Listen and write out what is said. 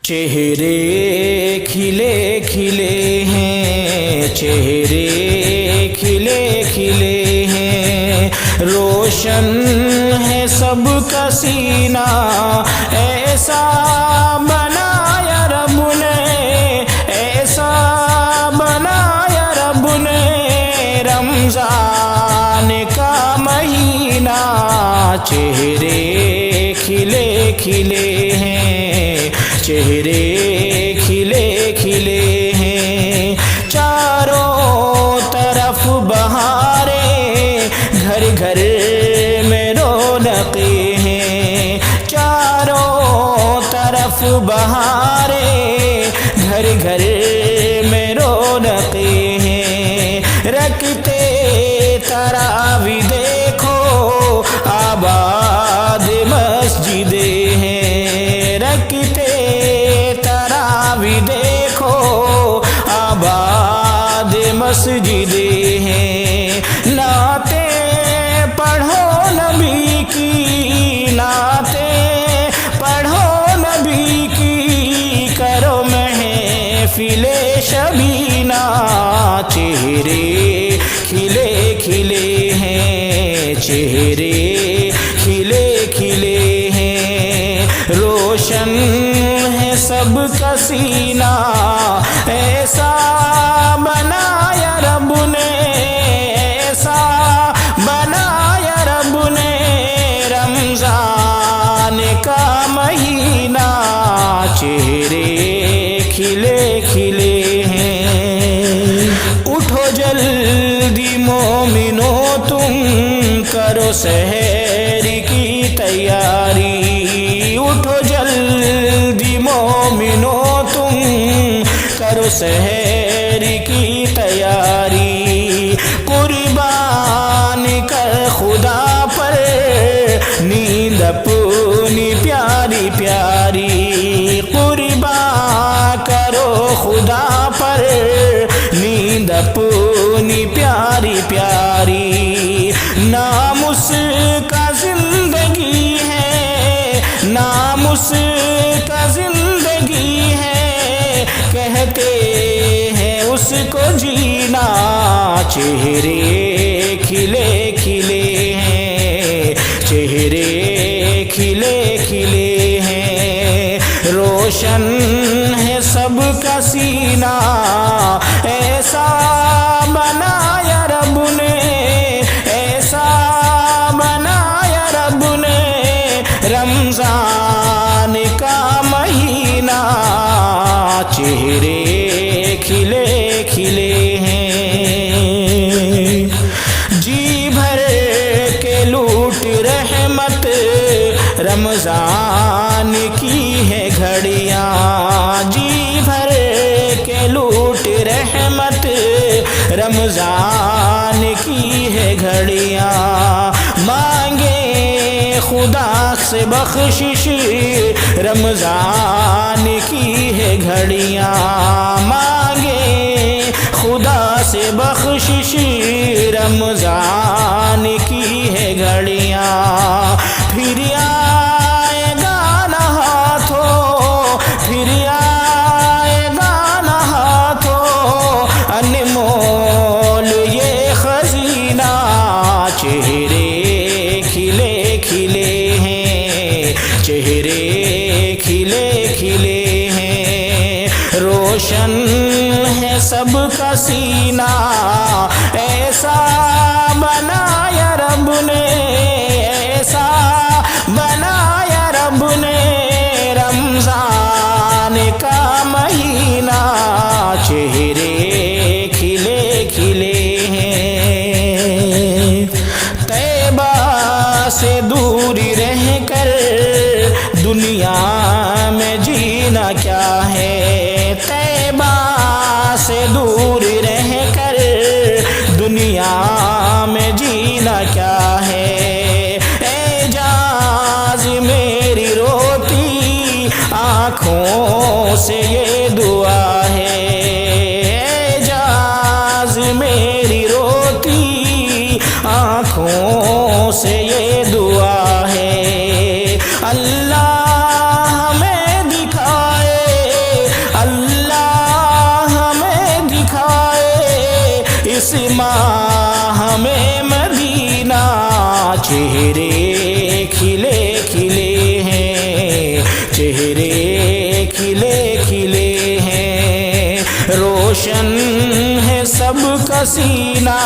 چہرے کھلے کھلے ہیں، چہرے کھلے کھلے ہیں، روشن ہے سب کا سینہ، ایسا بنایا رب نے، ایسا بنایا رب نے، رمضان کا مہینہ۔ چہرے کھلے کھلے ہیں، چہرے کھلے کھلے ہیں، چاروں طرف بہاریں، گھر گھر میں رونقیں ہیں، چاروں طرف بہاریں، گھر گھر میں رونقیں ہیں، رکھتے تراوی دیکھو آباد مسجدیں ہیں، رکھتے تراوی دیکھو آباد مسجدیں ہیں، نعتیں پڑھو نبی کی، نعتیں پڑھو نبی کی، کرو محفل شبینہ۔ چہرے کھلے کھلے ہیں، چہرے کھلے کھلے ہیں، روشن ہے سب کا سینہ، ایسا بنایا رب نے، ایسا بنایا رب نے، رمضان کا مہینہ۔ چہرے کھلے کھلے ہیں، اٹھو جلدی مومنو تم کرو سحر کی تیاری، اٹھو جلدی مومنو تم کرو سحر کی تیاری، قربان کر خدا پر نیند اپنی پیاری پیاری، قربان کرو خدا پر نیند اپنی پیاری پیاری، نام اس کا زندگی ہے، نام اس کا زندگی ہے، کہتے ہیں اس کو جینا۔ چہرے کھلے کھلے ہیں، چہرے کھلے کھلے ہیں، روشن ہے سب کا سینہ، ایسا بنایا رب نے، ایسا بنایا رب نے، رمضان کا مہینہ۔ چہرے کھلے کھلے ہیں، جی بھر کے لوٹ رحمت، رمضان کی ہے گھڑیاں، جی بھر کے لوٹ رحمت، رمضان کی ہے گھڑیاں، مانگے خدا سے بخشش، رمضان کی ہے گھڑیاں، مانگے خدا سے بخشش، رمضان کی ہے گھڑیاں، پھر آئے گا نہ ہاتھوں، پھر آئے گا نہ ہاتھوں، انمول یہ خزینہ۔ چہرے کھلے کھلے ہیں، چہرے کھلے کھلے ہیں، روشن ہے سب کا سینہ، ایسا بنایا رب نے، ایسا بنایا رب نے، رمضان کا مہینہ۔ چہرے کھلے کھلے ہیں، طیبہ سے دور رہ کر دنیا میں جینا کیا ہے، طیبہ سے دور رہ کر دنیا میں جینا کیا ہے، اعجاز میری روتی آنکھوں سے یہ دعا ہے، اعجاز میری روتی آنکھوں سے یہ دعا ہے، اللہ ہمیں دکھائے کھلے کھلے ہیں، چہرے کھلے کھلے ہیں، روشن ہے سب کا سینہ